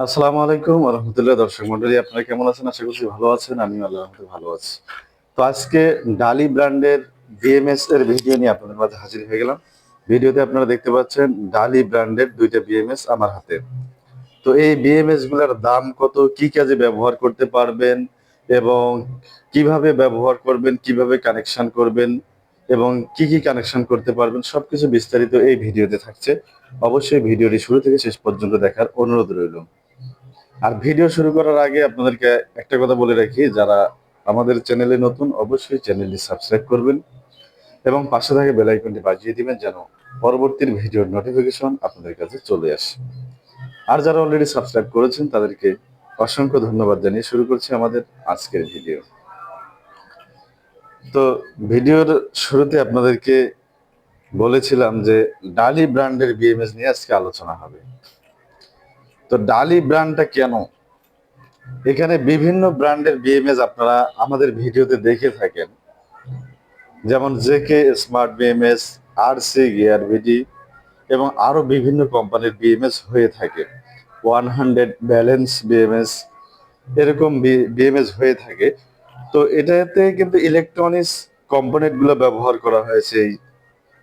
আসসালামু আলাইকুম ওয়া রাহমাতুল্লাহ। দর্শক মণ্ডলী, আপনারা কেমন আছেন? আশা করছি ভালো আছেন। আমি আল্লাহর রহমতে ভালো আছি। তো আজকে ডালি ব্র্যান্ডের বিএমএস এর ভিডিও নিয়ে আপনাদের মাঝে হাজির হয়ে গেলাম। ভিডিওতে আপনারা দেখতে পাচ্ছেন ডালি ব্র্যান্ডের দুইটা বিএমএস আমার হাতে। তো এই বিএমএস গুলার দাম কত, কি কাজে ব্যবহার করতে পারবেন এবং কিভাবে ব্যবহার করবেন, কিভাবে কানেকশন করবেন এবং কি কি কানেকশন করতে পারবেন, সবকিছু বিস্তারিত এই ভিডিওতে থাকছে। অবশ্যই ভিডিওটি শুরু থেকে শেষ পর্যন্ত দেখার অনুরোধ রইল। আর ভিডিও শুরু করার আগে আপনাদেরকে একটা কথা বলে রাখি, যারা আমাদের চ্যানেলে নতুন অবশ্যই চ্যানেলটি সাবস্ক্রাইব করবেন এবং পাশে থাকা বেল আইকনটি বাজিয়ে দিবেন যেন পরবর্তী ভিডিওর নোটিফিকেশন আপনাদের কাছে চলে আসে। আর যারা অলরেডি সাবস্ক্রাইব করেছেন তাদেরকে অসংখ্য ধন্যবাদ জানিয়ে শুরু করছি আমাদের আজকের ভিডিও। তো ভিডিওর শুরুতে আপনাদেরকে বলেছিলাম যে ডালি ব্র্যান্ডের বিএমএস নিয়ে আজকে আলোচনা হবে। তো ডালি ব্র্যান্ডটা কেন, এখানে বিভিন্ন ব্র্যান্ডের বিএমএস আপনারা আমাদের ভিডিওতে দেখে থাকেন, যেমন JK smart BMS, RC gear VD এবং আরো বিভিন্ন কোম্পানির বিএমএস হয়ে থাকে। 100 ব্যালেন্স বিএমএস, এরকম বিএমএস হয়ে থাকে। তো এটাতে কিন্তু ইলেকট্রনিক্স কম্পোনেন্ট গুলো ব্যবহার করা হয়েছে এই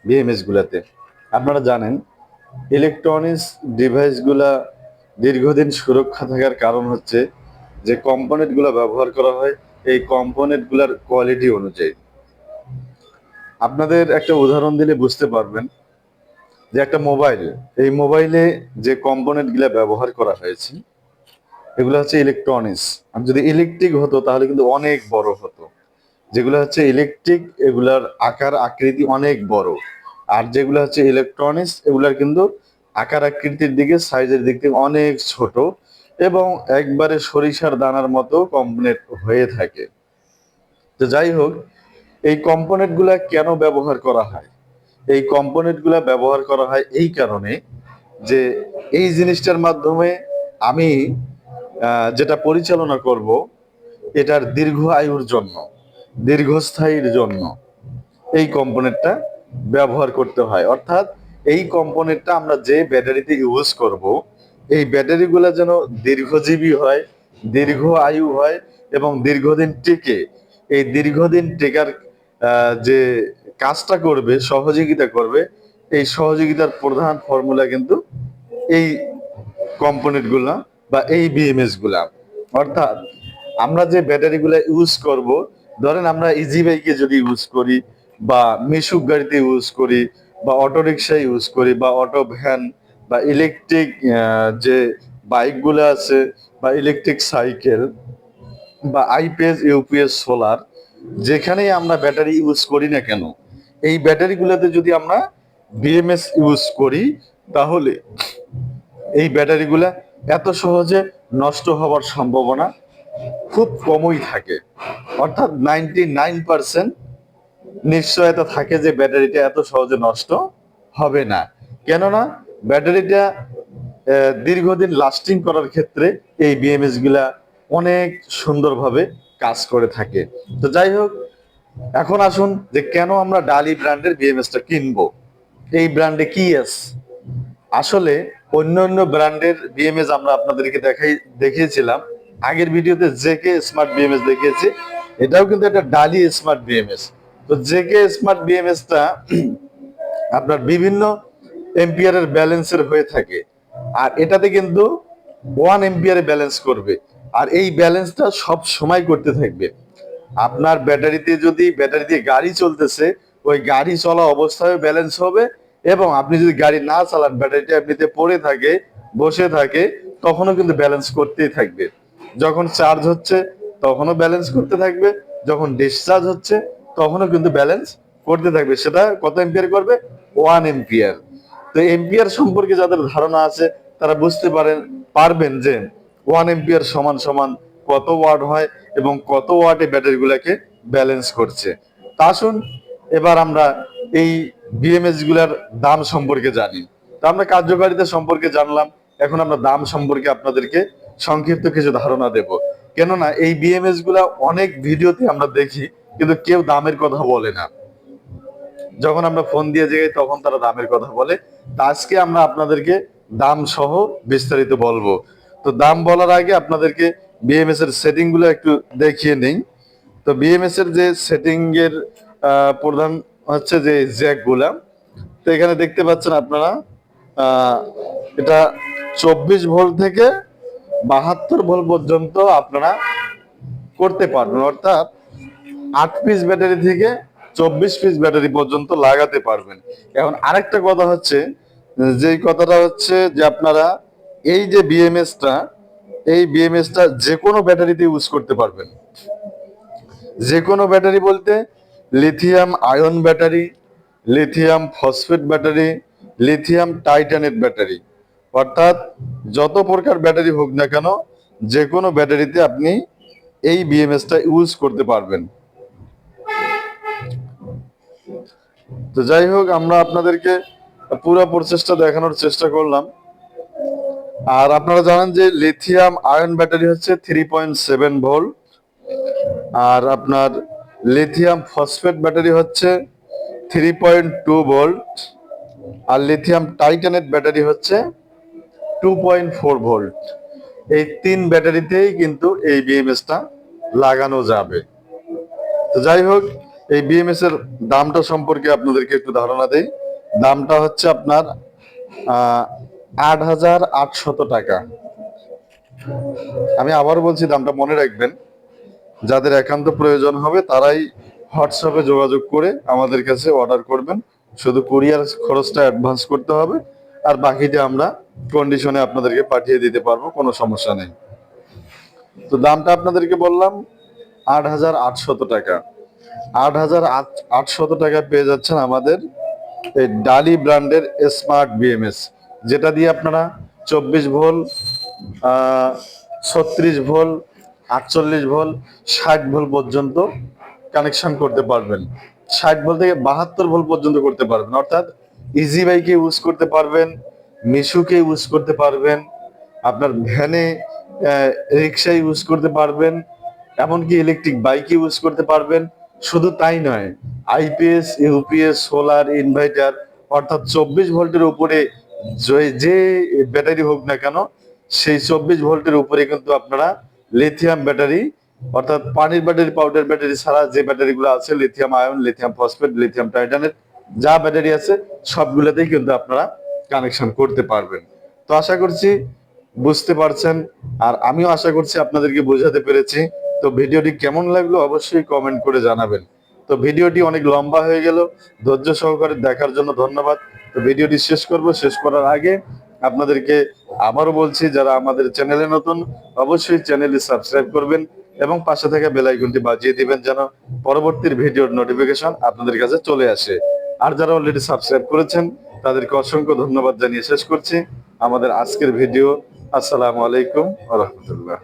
বিএমএস গুলাতে। আপনারা জানেন ইলেকট্রনিক্স ডিভাইস গুলা দীর্ঘদিন সুরক্ষা থাকার কারণ হচ্ছে যে কম্পোনেন্ট গুলো ব্যবহার করা হয় এই কম্পোনেন্ট গুলার কোয়ালিটি অনুযায়ী। আপনাদের একটা উদাহরণ দিলে বুঝতে পারবেন যে একটা মোবাইল, এই মোবাইলে যে কম্পোনেন্ট গুলা ব্যবহার করা হয়েছে এগুলো হচ্ছে ইলেকট্রনিক্স। আর যদি ইলেকট্রিক হতো তাহলে কিন্তু অনেক বড় হতো। যেগুলো হচ্ছে ইলেকট্রিক এগুলার আকার আকৃতি অনেক বড়, আর যেগুলো হচ্ছে ইলেকট্রনিক্স এগুলার কিন্তু আকার আকৃতির দিকে সাইজের দিক থেকে অনেক ছোট এবং একবারে সরিষার দানার মতো কম্পোনেন্ট হয়ে থাকে। তো যাই হোক, এই কম্পোনেন্ট গুলা কেন ব্যবহার করা হয়? এই কম্পোনেন্ট গুলা ব্যবহার করা হয় এই কারণে যে এই জিনিসটার মাধ্যমে আমি যেটা পরিচালনা করব এটার দীর্ঘ আয়ুর জন্য, দীর্ঘস্থায়ীর জন্য এই কম্পোনেন্টটা ব্যবহার করতে হয়। অর্থাৎ এই কম্পোনেন্টটা আমরা যে ব্যাটারিতে ইউজ করব এই ব্যাটারিগুলো যেন দীর্ঘজীবী হয়, দীর্ঘ আয়ু হয় এবং দীর্ঘদিন টিকে। এই দীর্ঘদিন টেকার যে কাজটা করবে, সহযোগিতা করবে, এই সহযোগিতার প্রধান ফর্মুলা কিন্তু এই কম্পোনেন্ট গুলা বা এই বিএমএস গুলা। অর্থাৎ আমরা যে ব্যাটারি গুলা ইউজ করব, ধরেন আমরা ইজি বাইকে যদি ইউজ করি বা মিশুক গাড়িতে ইউজ করি বা অটো রিক্সায় ইউজ করি বা অটো ভ্যান বা ইলেকট্রিক যে বাইক গুলো আছে বা ইলেকট্রিক সাইকেল বা আইপিএস ইউপিএস সোলার, যেখানেই আমরা ব্যাটারি ইউজ করি না কেন এই ব্যাটারি গুলাতে যদি আমরা বিএমএস ইউজ করি তাহলে এই ব্যাটারিগুলা এত সহজে নষ্ট হওয়ার সম্ভাবনা খুব কমই থাকে। অর্থাৎ 99% নিশ্চয়তা থাকে যে ব্যাটারিটা এত সহজে নষ্ট হবে না। কেননা ব্যাটারিটা দীর্ঘদিন লাস্টিং করার ক্ষেত্রে এই বিএমএস গুলা অনেক সুন্দরভাবে কাজ করে থাকে। তো যাই হোক, এখন আসুন যে কেন আমরা ডালি ব্র্যান্ডের বিএমএসটা কিনবো, এই ব্র্যান্ডে কি আছে। আসলে অন্য অন্য ব্র্যান্ডের বিএমএস আমরা আপনাদেরকে দেখিয়েছিলাম আগের ভিডিওতে, জেকে স্মার্ট বিএমএস দেখিয়েছি। এটাও কিন্তু একটা ডালি স্মার্ট বিএমএস। তো জেকে স্মার্ট বিএমএসটা আপনার বিভিন্ন এম্পিয়ারের ব্যালেন্সের হয়ে থাকে, আর এটাতে কিন্তু 1 এম্পিয়ারে ব্যালেন্স করবে, আর এই ব্যালেন্সটা সব সময় করতে থাকবে। আপনার ব্যাটারিতে যদি ব্যাটারি দিয়ে গাড়ি চলতেছে ওই গাড়ি চলা অবস্থায় ব্যালেন্স হবে, এবং আপনি যদি গাড়ি না চালান ব্যাটারিটা এমনিতে পড়ে থাকে, বসে থাকে, তখনও কিন্তু ব্যালেন্স করতেই থাকবে। যখন চার্জ হচ্ছে তখনও ব্যালেন্স করতে থাকবে, যখন ডিসচার্জ হচ্ছে তখনও কিন্তু ব্যালেন্স করতে থাকবে। সেটা কত এম্পিয়ার করবে? 1 এম্পিয়ার। তো এম্পিয়ার সম্পর্কে যাদের ধারণা আছে তারা বুঝতে পারবেন যে 1 এম্পিয়ার সমান সমান কত ওয়াট হয় এবং কত ওয়াটে ব্যাটারি গুলাকে ব্যালেন্স করছে। তা আসুন এবার আমরা এই বিএমএস গুলার দাম সম্পর্কে জানি। তো আমরা কার্যকারিতা সম্পর্কে জানলাম, এখন আমরা দাম সম্পর্কে আপনাদেরকে সংক্ষিপ্ত কিছু ধারণা দেব। কেননা এই বিএমএস গুলা অনেক ভিডিওতে আমরা দেখি কিন্তু কেউ দামের কথা বলে না। যখন আমরা ফোন দিয়ে যাই তখন তারা দামের কথা বলে। তা আজকে আমরা আপনাদেরকে দাম সহ বিস্তারিত বলবো। তো দাম বলার আগে আপনাদেরকে বিএমএস এর সেটিং গুলো একটু দেখিয়ে নেই। তো বিএমএস এর যে সেটিং এর প্রধান হচ্ছে যে জ্যাক গুলা, তো এখানে দেখতে পাচ্ছেন আপনারা আহ, এটা 24 ভোল্ট থেকে 72 ভোল্ট পর্যন্ত আপনারা করতে পারবেন, অর্থাৎ 8 পিস ব্যাটারি থেকে 24 পিস ব্যাটারি পর্যন্ত লাগাতে পারবেন। এখন আরেকটা কথা হচ্ছে, যেই কথাটা হচ্ছে যে আপনারা এই যে বিএমএসটা, এই বিএমএসটা যে কোনো ব্যাটারিতে ইউজ করতে পারবেন। যে কোনো ব্যাটারি বলতে lithium ion battery, lithium phosphate battery, lithium titanate battery, অর্থাৎ যত প্রকার ব্যাটারি হোক না কেন যে কোনো ব্যাটারিতে আপনি এই বিএমএসটা ইউজ করতে পারবেন। তো যাই হোক, আমরা আপনাদেরকে পুরো প্রসেসটা দেখানোর চেষ্টা করলাম। আর আপনারা জানেন যে লিথিয়াম আয়ন ব্যাটারি হচ্ছে 3.7 ভোল্ট, আর আপনার লিথিয়াম ফসফেট ব্যাটারি হচ্ছে 3.2 ভোল্ট, আর লিথিয়াম টাইটানেট ব্যাটারি হচ্ছে 2.4 ভোল্ট। এই 3 ব্যাটারিতেই কিন্তু এই বিএমএসটা লাগানো যাবে। তো যাই হোক, এই বিএমএস এর দামটা সম্পর্কে আপনাদেরকে একটু ধারণা দেই। দামটা হচ্ছে আপনার 8,800 টাকা। আমি আবার বলছি, দামটা মনে রাখবেন। যাদের একান্ত প্রয়োজন হবে তারাই হোয়াটসঅ্যাপে যোগাযোগ করে আমাদের কাছে অর্ডার করবেন। শুধু কুরিয়ার খরচটা অ্যাডভান্স করতে হবে, আর বাকিটা আমরা কন্ডিশনে আপনাদেরকে পাঠিয়ে দিতে পারবো, কোনো সমস্যা নেই। তো দামটা আপনাদেরকে বললাম 8,800 টাকা। 8,800 টাকা পেয়ে যাচ্ছেন আমাদের এই ডালি ব্র্যান্ডের স্মার্ট বিএমএস, যেটা দিয়ে আপনারা 24 ভোল্ট, 36 ভোল্ট, 48 ভোল্ট, 60 ভোল্ট পর্যন্ত কানেকশন করতে পারবেন। 60 ভোল্ট থেকে 72 ভোল্ট পর্যন্ত করতে পারবেন, অর্থাৎ ইজি বাইকে ইউজ করতে পারবেন, মিশুকে ইউজ করতে পারবেন, আপনার ভ্যানে, রিক্সায় ইউজ করতে পারবেন, এমনকি ইলেকট্রিক বাইকে ইউজ করতে পারবেন। শুধু তাই নয়, আইপিএস, ইউপিএস, সোলার, ইনভার্টার, অর্থাৎ 24 ভোল্টের উপরে যে ব্যাটারি হোক না কেন, সেই 24 ভোল্টের উপরে কিন্তু আপনারা লিথিয়াম ব্যাটারি, অর্থাৎ পানির ব্যাটারি, পাউডার ব্যাটারি ছাড়া যে ব্যাটারিগুলো আছে, lithium ion, lithium phosphate, lithium titanate, যা ব্যাটারি আছে সবগুলোতেই কিন্তু আপনারা কানেকশন করতে পারবেন। তো আশা করছি বুঝতে পারছেন, আর আমিও আশা করছি আপনাদেরকে বোঝাতে পেরেছি। তো ভিডিওটি কেমন লাগলো অবশ্যই কমেন্ট করে জানাবেন। তো ভিডিওটি অনেক লম্বা হয়ে গেল, ধৈর্য সহকারে দেখার জন্য ধন্যবাদ। তো ভিডিওটি শেষ করব, শেষ করার আগে আপনাদেরকে আবারও বলছি, যারা আমাদের চ্যানেলে নতুন অবশ্যই চ্যানেলটি সাবস্ক্রাইব করবেন এবং পাশে থাকা বেল আইকনটি বাজিয়ে দিবেন, যেন পরবর্তী ভিডিওর নোটিফিকেশন আপনাদের কাছে চলে আসে। আর যারা অলরেডি সাবস্ক্রাইব করেছেন তাদেরকে অসংখ্য ধন্যবাদ জানিয়ে শেষ করছি আমাদের আজকের ভিডিও। আসসালামু আলাইকুম ওয়া রাহমাতুল্লাহ।